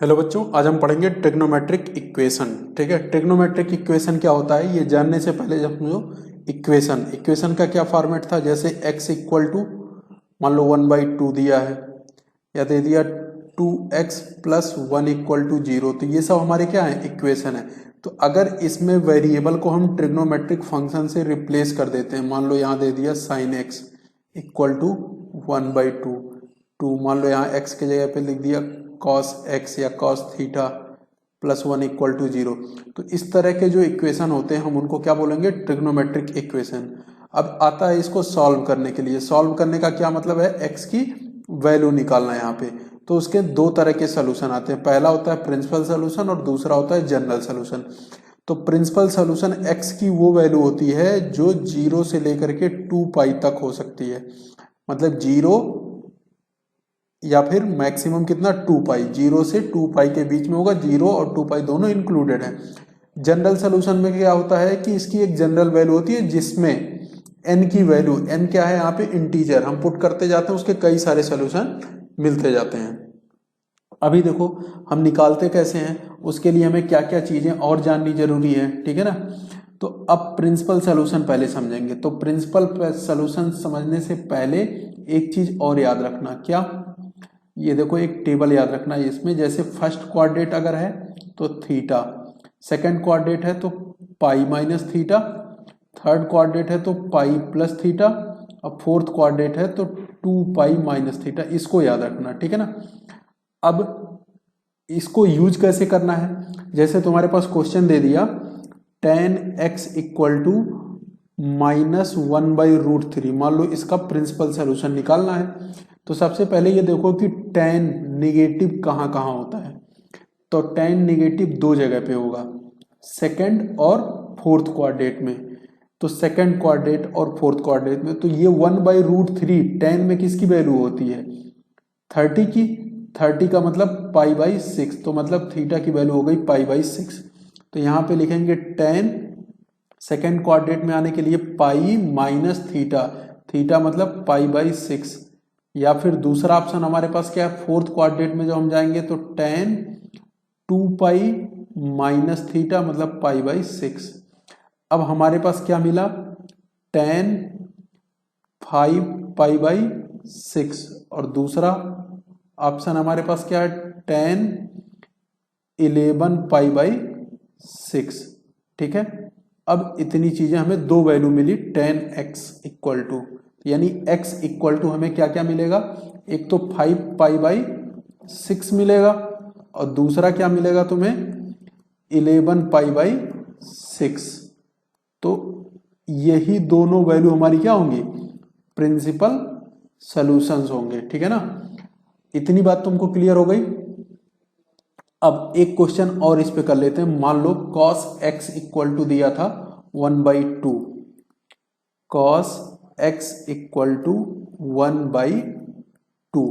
Hello बच्चों, आज हम पढ़ेंगे ट्रिग्नोमेट्रिक इक्वेशन। ठीक है, ट्रिग्नोमेट्रिक इक्वेशन क्या होता है ये जानने से पहले जब समझो इक्वेशन का क्या फॉर्मेट था। जैसे x इक्वल टू मान लो 1/2 दिया है या दे दिया 2x प्लस 1 इक्वल टू 0, तो ये सब हमारे क्या है, इक्वेशन है। तो अगर इसमें वेरिएबल को हम ट्रिग्नोमेट्रिक फंक्शन से रिप्लेस कर देते हैं, मान लो यहाँ दे दिया साइन x इक्वल टू 1/2, मान लो यहाँ x के जगह पे लिख दिया cos x या cos theta plus 1 equal to 0। तो इस तरह के जो इक्वेशन होते हैं हम उनको क्या बोलेंगे, ट्रिग्नोमेट्रिक इक्वेशन। अब आता है इसको सॉल्व करने के लिए। सॉल्व करने का क्या मतलब है, x की वैल्यू निकालना है यहाँ पे। तो उसके दो तरह के सोल्यूशन आते हैं, पहला होता है प्रिंसिपल सोल्यूशन और दूसरा होता है जनरल सोल्यूशन। तो प्रिंसिपल सोल्यूशन x की वो वैल्यू होती है जो 0 से लेकर के 2 पाई तक हो सकती है, मतलब 0 या फिर मैक्सिमम कितना 2 पाई, 0 से 2 पाई के बीच में होगा, 0 और 2 पाई दोनों इंक्लूडेड है। जनरल सोल्यूशन में क्या होता है कि इसकी एक जनरल वैल्यू होती है जिसमें n की वैल्यू, n क्या है यहाँ पे इंटीजर, हम पुट करते जाते हैं उसके कई सारे सोल्यूशन मिलते जाते हैं। अभी देखो हम निकालते कैसे हैं, उसके लिए हमें क्या क्या चीजें और जाननी जरूरी है, ठीक है ना। तो अब प्रिंसिपल सोल्यूशन पहले समझेंगे। तो प्रिंसिपल सोल्यूशन समझने से पहले एक चीज और याद रखना, क्या, ये देखो एक टेबल याद रखना इसमें, जैसे फर्स्ट क्वाड्रेट अगर है तो थीटा, सेकंड क्वाड्रेट है तो pi minus theta, third quadrant है तो पाई प्लस थीटा, और फोर्थ क्वाड्रेट है तो 2 पाई माइनस थीटा। इसको याद रखना, ठीक है ना। अब इसको यूज कैसे करना है, जैसे तुम्हारे पास क्वेश्चन दे दिया tan x इक्वल टू -1/√3, मान लो इसका प्रिंसिपल सोल्यूशन निकालना है। तो सबसे पहले ये देखो कि tan निगेटिव कहाँ कहाँ होता है। तो tan निगेटिव दो जगह पे होगा, सेकंड और फोर्थ क्वाड्रेट में। तो सेकंड क्वाड्रेट और फोर्थ क्वाड्रेट में, तो ये 1/√3 tan में किसकी वैल्यू होती है, 30 की। 30 का मतलब पाई/6, तो मतलब थीटा की वैल्यू हो गई पाई/6। तो यहाँ पे लिखेंगे tan, सेकेंड क्वाड्रेट में आने के लिए पाई माइनस थीटा, थीटा मतलब पाई/6। या फिर दूसरा ऑप्शन हमारे पास क्या है, फोर्थ क्वाड्रेट में जो हम जाएंगे तो tan 2 पाई माइनस थीटा मतलब पाई/6। अब हमारे पास क्या मिला, tan 5 पाई/6, और दूसरा ऑप्शन हमारे पास क्या है, tan 11 पाई/6। ठीक है, अब इतनी चीजें हमें दो वैल्यू मिली tan x इक्वल टू, यानी x इक्वल टू हमें क्या क्या मिलेगा, एक तो 5 पाई/6 मिलेगा और दूसरा क्या मिलेगा तुम्हें 11 पाई/6। तो यही दोनों वैल्यू हमारी क्या होंगी, प्रिंसिपल सॉल्यूशंस होंगे, ठीक है ना। इतनी बात तुमको क्लियर हो गई। अब एक क्वेश्चन और इस पे कर लेते हैं। मान लो cos x इक्वल टू दिया था 1/2, cos x इक्वल टू 1/2,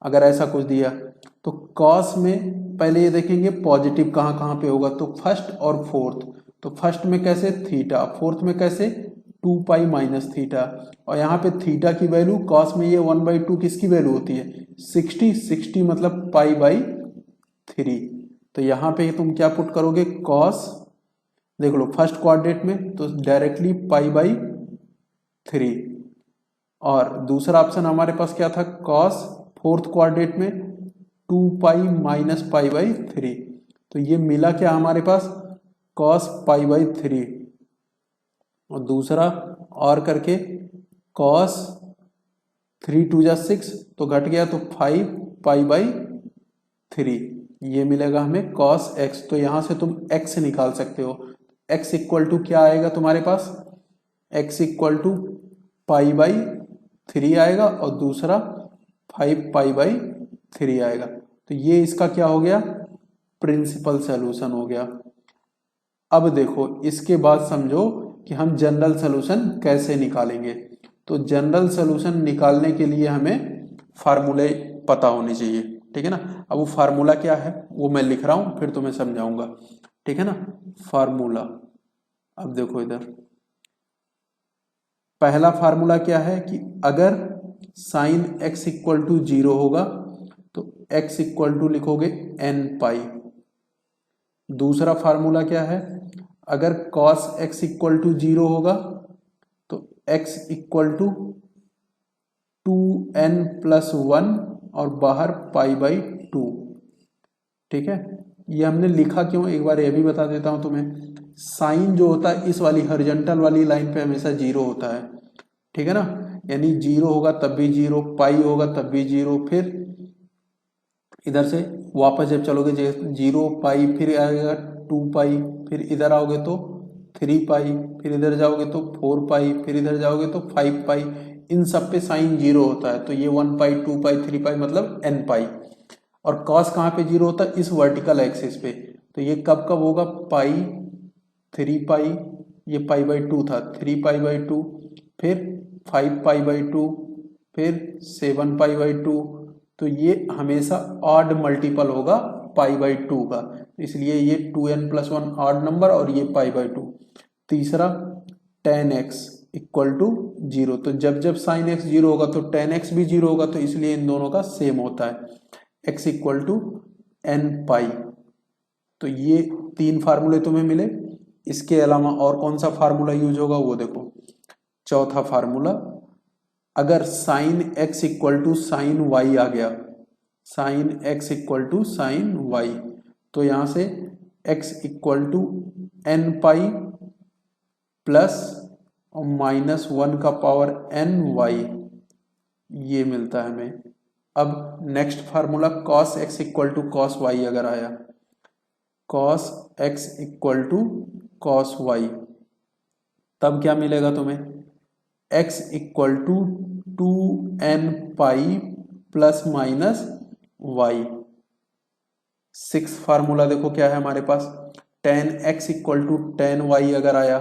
अगर ऐसा कुछ दिया तो cos में पहले ये देखेंगे पॉजिटिव कहाँ कहाँ पे होगा, तो फर्स्ट और फोर्थ। तो फर्स्ट में कैसे थीटा, फोर्थ में कैसे 2 पाई माइनस थीटा, और यहाँ पे थीटा की वैल्यू cos में ये 1/2 किसकी वैल्यू होती है 60 मतलब पाई/3। तो यहाँ पे तुम क्या पुट करोगे, cos, देख लो फर्स्ट क्वाड्रेट में तो डायरेक्टली पाई/3, और दूसरा ऑप्शन हमारे पास क्या था cos, फोर्थ क्वाड्रेट में 2 पाई माइनस पाई/3। तो ये मिला क्या हमारे पास cos पाई/3, और दूसरा और करके cos 3 2 जा 6 तो घट गया तो 5 पाई/3, ये मिलेगा हमें cos x। तो यहां से तुम x निकाल सकते हो। x इक्वल टू क्या आएगा तुम्हारे पास, x इक्वल टू पाई/3 आएगा और दूसरा 5 पाई/3 आएगा। तो ये इसका क्या हो गया, प्रिंसिपल सॉल्यूशन हो गया। अब देखो इसके बाद समझो कि हम जनरल सॉल्यूशन कैसे निकालेंगे। तो जनरल सॉल्यूशन निकालने के लिए हमें फार्मूले पता होने चाहिए, ठीक है ना। अब वो फार्मूला क्या है वो मैं लिख रहा हूं, फिर तुम्हें समझाऊंगा, ठीक है ना। फार्मूला, अब देखो इधर पहला फार्मूला क्या है कि अगर साइन x इक्वल टू 0 होगा तो x इक्वल टू लिखोगे n पाई। दूसरा फार्मूला क्या है, अगर cos x इक्वल टू 0 होगा तो x इक्वल टू 2n+1 और बाहर π/2। ठीक है, ये हमने लिखा क्यों, एक बार ये भी बता देता हूं तुम्हें। साइन जो होता है इस वाली हॉरिजॉन्टल वाली लाइन पे हमेशा 0 होता है, ठीक है ना, यानी 0 होगा तब भी 0, पाई होगा तब भी 0, फिर इधर से वापस जब चलोगे 0 पाई, फिर आएगा 2 पाई, फिर इधर आओगे तो 3 पाई, फिर इधर जाओगे तो 4 पाई, फिर इधर जाओगे तो 5 पाई। इन सब पे साइन 0 होता है, तो ये 1 पाई 2 पाई 3 पाई मतलब n पाई। और कॉस कहाँ पे 0 होता है, इस वर्टिकल एक्सिस पे। तो ये कब कब होगा, पाई 3 पाई, ये π/2 था 3 π/2, फिर 5 π/2, फिर 7 π/2। तो ये हमेशा ऑड मल्टीपल होगा π/2 का, इसलिए ये 2n+1 ऑड नंबर और ये π/2। तीसरा tan x इक्वल टू 0, तो जब जब साइन x 0 होगा तो tan x भी 0 होगा, तो इसलिए इन दोनों का सेम होता है, x इक्वल टू n पाई। तो ये 3 फार्मूले तुम्हें मिले। इसके अलावा और कौन सा फार्मूला यूज होगा वो देखो। चौथा फार्मूला, अगर sine x equal to sine y आ गया, sine x equal to sine y, तो यहां से x equal to n pi plus और -1 का पावर n वाई, ये मिलता है हमें। अब next formula cos x equal to cos y अगर आया, cos x equal to cos y, तब क्या मिलेगा तुम्हें, x equal to 2n pi plus minus y. 6 formula देखो क्या है हमारे पास, tan x equal to tan y अगर आया,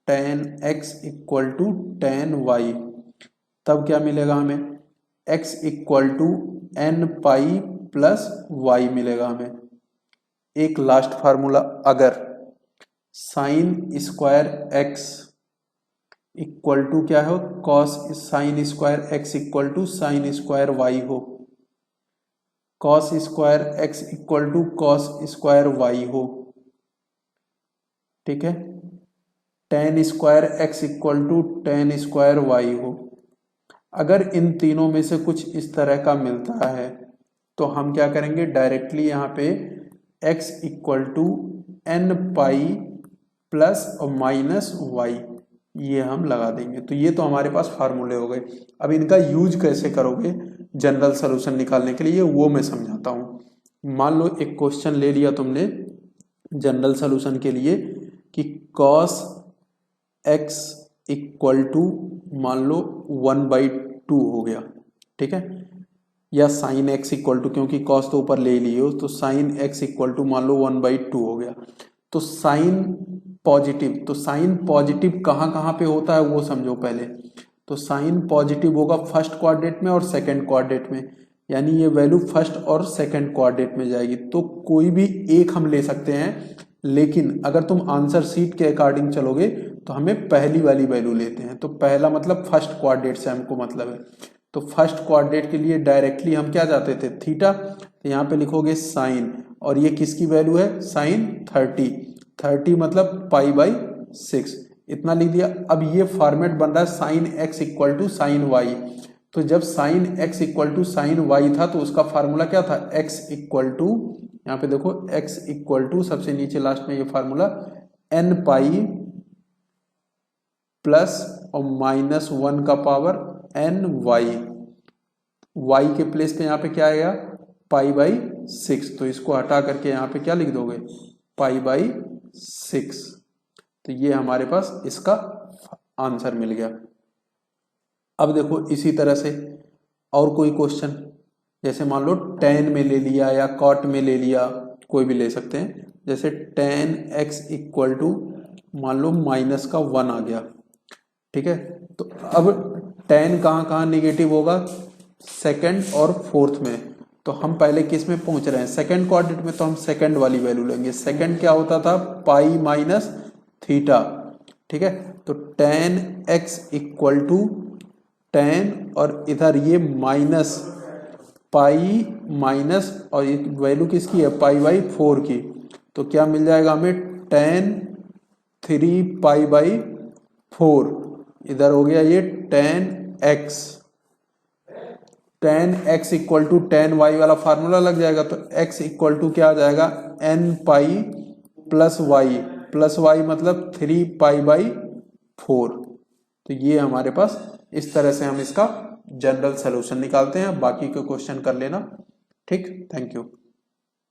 tan x equal to tan y, तब क्या मिलेगा हमें, x equal to n pi plus y मिलेगा हमें। एक लास्ट फार्मूला, अगर sign square x equal to क्या हो, cos sine square x equal to sine square y हो, cos square x equal to cos square y हो, ठीक है, tan square x equal to tan square y हो। अगर इन तीनों में से कुछ इस तरह का मिलता है तो हम क्या करेंगे, डायरेक्टली यहाँ पे x equal to n pi plus और माइनस वाई, ये हम लगा देंगे। तो ये तो हमारे पास फार्मूले हो गए। अब इनका यूज कैसे करोगे जनरल सॉल्यूशन निकालने के लिए, वो मैं समझाता हूँ। मान लो एक क्वेश्चन ले लिया तुमने जनरल सॉल्यूशन के लिए कि cos x इक्वल टू मान लो 1/2 हो गया, ठीक है, या साइन x इक्वल टू, क्योंकि cos तो ऊपर ले लिए हो, तो साइन x इक्वल टू मान लो 1/2 हो गया। तो साइन पॉजिटिव, तो साइन पॉजिटिव कहाँ कहाँ पे होता है वो समझो पहले। तो साइन पॉजिटिव होगा फर्स्ट क्वाड्रेंट में और सेकंड क्वाड्रेंट में, यानी ये वैल्यू फर्स्ट और सेकंड क्वाड्रेंट में जाएगी। तो कोई भी एक हम ले सकते हैं, लेकिन अगर तुम आंसर सीट के अकॉर्डिंग चलोगे तो हमें पहली वाली वैल्यू लेते हैं। तो पहला मतलब फर्स्ट क्वाड्रेंट से हमको मतलब है, तो फर्स्ट क्वाड्रेंट के लिए डायरेक्टली हम क्या जाते थे, थीटा, तो यहाँ पे लिखोगे साइन, और ये किसकी वैल्यू है, साइन 30 मतलब π/6, इतना लिख दिया। अब ये फॉर्मेट बन रहा है sine x equal to sine y. तो जब sine x equal to sine y था तो उसका फार्मूला क्या था, x इक्वल टू, यहाँ पे देखो x इक्वल टू सबसे नीचे लास्ट में ये फार्मूला n पाई प्लस और -1 का पावर n वाई, y के प्लेस पे यहाँ पे क्या आएगा π/6, तो इसको हटा करके यहाँ पे क्या लिख दोगे π/6। तो ये हमारे पास इसका आंसर मिल गया। अब देखो इसी तरह से और कोई क्वेश्चन, जैसे मान लो tan में ले लिया या cot में ले लिया, कोई भी ले सकते हैं। जैसे tan x इक्वल टू मान लो -1 आ गया, ठीक है। तो अब tan कहाँ कहाँ निगेटिव होगा, सेकंड और फोर्थ में। तो हम पहले किस में पहुंच रहे हैं, सेकंड क्वाड्रेंट में, तो हम सेकंड वाली वैल्यू लेंगे। सेकंड क्या होता था, पाई माइनस थीटा, ठीक है। तो tan x equal to tan, और इधर ये माइनस पाई माइनस, और ये वैल्यू किसकी है, पाई बाई 4 की, तो क्या मिल जाएगा हमें, tan 3 पाई बाई 4। इधर हो गया ये tan x equal to tan y वाला फार्मूला लग जाएगा, तो x इक्वल टू क्या आ जाएगा, n पाई प्लस वाई मतलब 3 पाई बाई 4। तो ये हमारे पास, इस तरह से हम इसका जनरल सोल्यूशन निकालते हैं। बाकी के क्वेश्चन कर लेना। ठीक, थैंक यू।